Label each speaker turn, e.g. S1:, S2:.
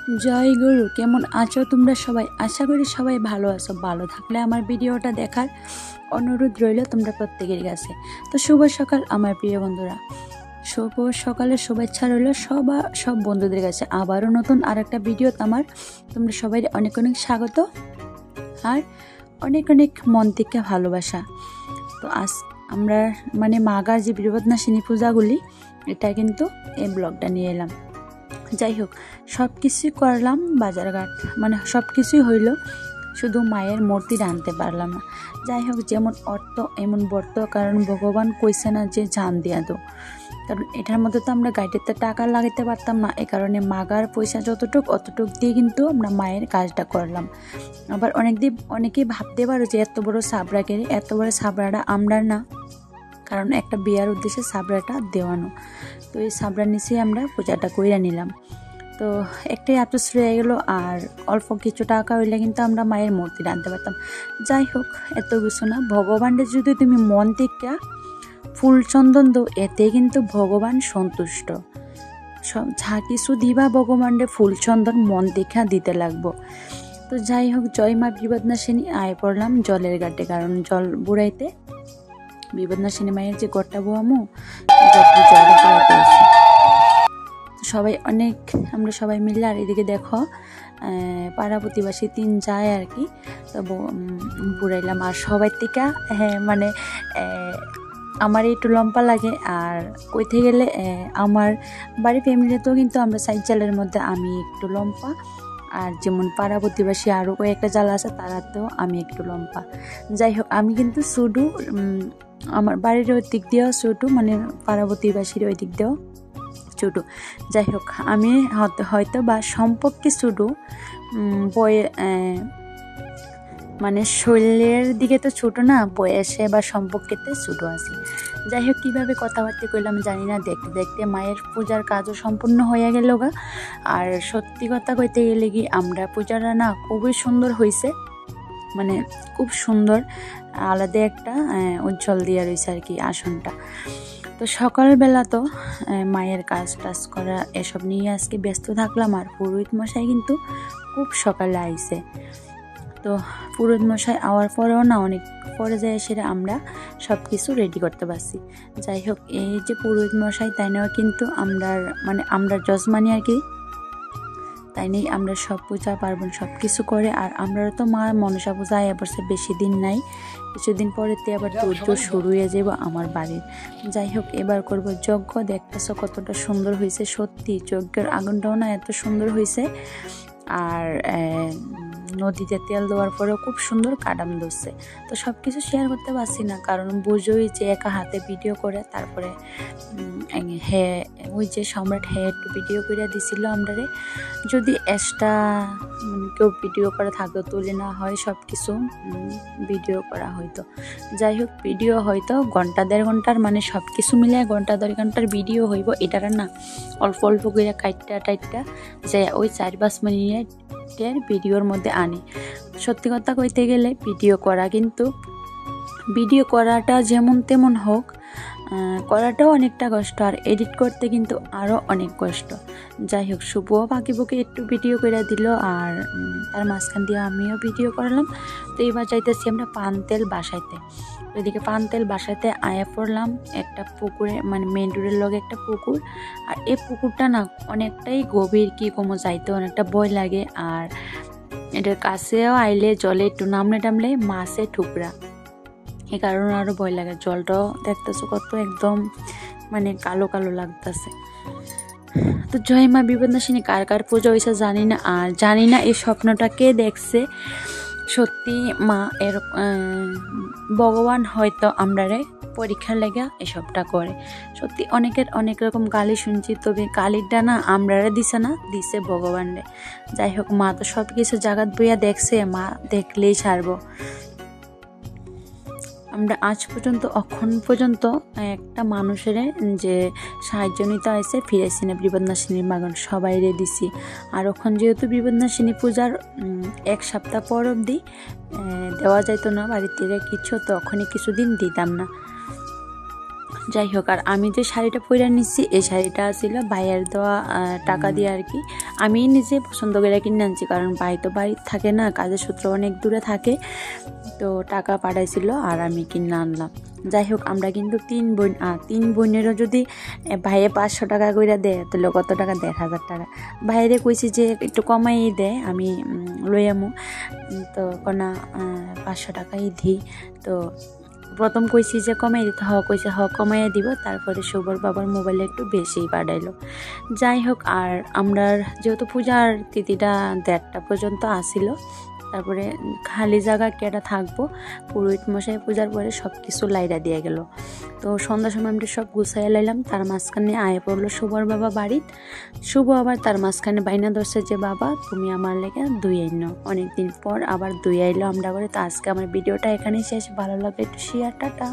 S1: জয় গুরু, কেমন আছো তোমরা সবাই? আশা করি সবাই ভালো আছো। ভালো থাকলে আমার ভিডিওটা দেখার অনুরোধ রইল তোমরা প্রত্যেকের কাছে। তো শুভ সকাল আমার প্রিয় বন্ধুরা, শুভ সকালের শুভেচ্ছা রইল সব বন্ধুদের কাছে। আবারও নতুন আরেকটা ভিডিও তোমরা সবাই অনেক অনেক স্বাগত আর অনেক অনেক মন থেকে ভালোবাসা। তো আজ আমরা মাগার যে বিপদনাশিনী পূজাগুলি, এটা কিন্তু এই ব্লগটা নিয়ে এলাম। যাই হোক, সব কিছুই করলাম, বাজারঘাট সব কিছুই হইল, শুধু মায়ের মূর্তি আনতে পারলাম না। যাই হোক, যেমন অর্থ এমন বর্ত, কারণ ভগবান কইছে না যে জান দিয়া দো, কারণ এটার মধ্যে তো আমরা গাইডেতে টাকা লাগাইতে পারতাম না। এই কারণে মাগার পয়সা অতটুক দিয়ে কিন্তু আমরা মায়ের কাজটা করলাম। আবার অনেকেই ভাবতে পারো যে এত বড় সাবরাটা আমরা না, কারণ একটা বিয়ার উদ্দেশ্যে সাবরাটা দেওয়ানো। তো এই সাবরার নিচেই আমরা পূজাটা কইরা নিলাম। তো একটাই আফসোস রয়ে গেল, আর অল্প কিছু টাকা হইলে কিন্তু আমরা মায়ের মূর্তি আনতে পারতাম। যাই হোক, এত কিছু না, ভগবানের যদি তুমি মন থেকে ফুল চন্দন দো, এতে কিন্তু ভগবান সন্তুষ্ট। সব যা কিছু দিবা ভগবানের ফুল চন্দন মন দেখা দিতে লাগবো। তো যাই হোক, জয় মা বিপদনাশিনী আয় পড়লাম জলের ঘাটে, কারণ জল বুড়াইতে বিপদনাশিনী মায়ের যে গড়টা বোয়ামো আমরা সবাই মিললে। আর এদিকে দেখো পাড়া প্রতিবাসী 3 যায় আর কি, তো বুড়াইলাম। আর সবাই থেকে আমার একটু লম্বা লাগে, আর কইতে গেলে আমার বাড়ি ফ্যামিলিতেও কিন্তু আমরা 4 জালের মধ্যে আমি একটু লম্বা, আর যেমন পাড়া প্রতিবাসী আরও কয়েকটা জাল আছে তারাতেও আমি একটু লম্বা। যাই হোক, আমি কিন্তু শুধু আমার বাড়ির ওই দিক দিয়েও ছোটো, পাড়া প্রতিবাসীর ওই দিক দিয়েও ছোটো। যাই হোক, আমি হয়তো বা সম্পর্কে ছোটো, শরীরের দিকে তো ছোটো না, বয়সে বা সম্পর্কেতে ছোটো আছি। যাই হোক, কীভাবে কথাবার্তা কইলাম জানি না, দেখতে দেখতে মায়ের পূজার কাজও সম্পূর্ণ হয়ে গেল গা। আর সত্যি কথা কইতে গেলে কি, আমরা পূজাটা না খুবই সুন্দর হয়েছে, খুব সুন্দর, আলাদা একটা উজ্জ্বল দিয়া রয়েছে আর কি আসনটা। তো সকালবেলা তো মায়ের কাজ টাজ করা এসব নিয়ে আজকে ব্যস্ত থাকলাম। আর পুরোহিত মশাই কিন্তু খুব সকালে আইছে। তো পুরোহিত মশাই আওয়ার পরেও না, অনেক পরে যায় সেটা আমরা সব কিছু রেডি করতে পারছি। যাই হোক, এই যে পুরোহিত মশাই, তাই নাও কিন্তু আমরা যজমানি আর কি, তাই নেই আমরা সব পূজা পার্বণ সব কিছু করে। আর আমরা তো মা মনসা পূজা এবার বেশি দিন নাই, কিছুদিন পরেতে আবার দুর্য শুরু হয়ে যাব আমার বাড়ির। যাই হোক, এবার করব যজ্ঞ। দেখতেছ কতটা সুন্দর হয়েছে, সত্যি যজ্ঞের আগুনটাও না এত সুন্দর হয়েছে। আর নদীতে তেল দেওয়ার পরেও খুব সুন্দর কাটাম ধরছে। তো সব কিছু শেয়ার করতে পারছি না, কারণ বুঝোই যে একা হাতে ভিডিও করে, তারপরে ওই যে সম্রাট একটু ভিডিও করে দিছিল আমরারে। যদি এক্সট্রা কেউ ভিডিও করা থাকতো, তুলে না হয় সব কিছু ভিডিও করা হয়তো। যাই হোক, ভিডিও হয়তো 1-1.5 ঘন্টার, সব কিছু মিলে 1-1.5 ঘন্টার ভিডিও হইব। এটার না অল্প অল্প করে কাটটা যে ওই 4-5 মিনিটের ভিডিওর মধ্যে আনি। সত্যি কথা কইতে গেলে ভিডিও করাটা যেমন তেমন হোক, করাটাও অনেকটা কষ্ট, আর এডিট করতে কিন্তু আরও অনেক কষ্ট। যাই হোক, শুভও বাকিবুকে একটু ভিডিও করে দিল, আর তার মাঝখান দিয়ে আমিও ভিডিও করলাম। তো এবার যাইতেছি আমরা পান তেল বাসাইতে। এদিকে পান তেল বাসাইতে আয়া পড়লাম একটা পুকুরে, মেন রোডের লগে একটা পুকুর। আর এই পুকুরটা না অনেকটাই গভীর, কি কমো যাইতে অনেকটা ভয় লাগে। আর এটার কাছেও আইলে জলে একটু নামলে টামলে মাছে ঠুকরা, এই কারণে আরও ভয় লাগে। জলটাও দেখতেছো কত একদম কালো কালো লাগতেছে। তো জয় মা বিপদনাশিনী কার কার পুজো হয়েছে জানি না, আর জানি না এই স্বপ্নটা কে দেখছে। সত্যি মা ভগবান হয়তো আমরারে পরীক্ষার লেগে এসবটা করে। সত্যি অনেকের অনেক রকম গালি শুনছি, তবে গালিটা না আমরারে দিছে না, দিছে ভগবানরে। যাই হোক, মা তো সব কিছু জাগাত বইয়া দেখছে, মা দেখলেই ছাড়বো। আমরা আজ পর্যন্ত অক্ষণ পর্যন্ত একটা মানুষের যে সাহায্য নিতে হয়েছে ফিরেছি না বিপদনাশিনীর মাগন, সবাইরে দিছি। আর ওখান যেহেতু বিপদনাশিনী পূজার 1 সপ্তাহ পর অবধি দেওয়া যাইতো না বাড়ির থেকে কিছু, তো ওখানে কিছুদিন দিতাম না। যাই হোক, আর আমি যে শাড়িটা পরে নিচ্ছি এই শাড়িটা ছিল ভাইয়ের দেওয়া টাকা দিয়ে আর কি। আমি নিজে পছন্দ করে কিনে আনছি, কারণ ভাই তো বাড়ি থাকে না, কাজের সূত্র অনেক দূরে থাকে, তো টাকা পাঠাইছিল আর আমি কিনে আনলাম। যাই হোক, আমরা কিন্তু তিন বোনেরও যদি ভাইয়ে 500 টাকা করে দেয় তাহলে কত টাকা দেয়? 1000 টাকা। ভাইরে কইছি যে একটু কমাই দেয়, আমি লই আমু, তো কোনা 500 টাকাই দিই। তো প্রথম কইছি যে কমাই দিতে, কইছে কমাইয়া দিব। তারপরে শুভর বাবার মোবাইলে একটু বেশিই পাঠাইলো। যাই হোক, আর আমরা যেহেতু পূজার তিথিটা 1:30 পর্যন্ত আসিল, তারপরে খালি জায়গা কেটা থাকবো, পুরোহিত মশাই পূজার পরে সব কিছু লাইরা দিয়ে গেল। তো সন্ধ্যার সময় আমরা সব গুছাইয়া লাইলাম। তার মাঝখানে আয় পড়লো শুভর বাবা বাড়ির। শুভ আবার তার মাঝখানে বাইনা ধরছে যে বাবা তুমি আমার লেগে দই আইনো, অনেকদিন পর আবার দই আইলো আমরা করে। তো আজকে আমার ভিডিওটা এখানেই শেষ। ভালো লাগলে একটু শেয়ার, টাটা।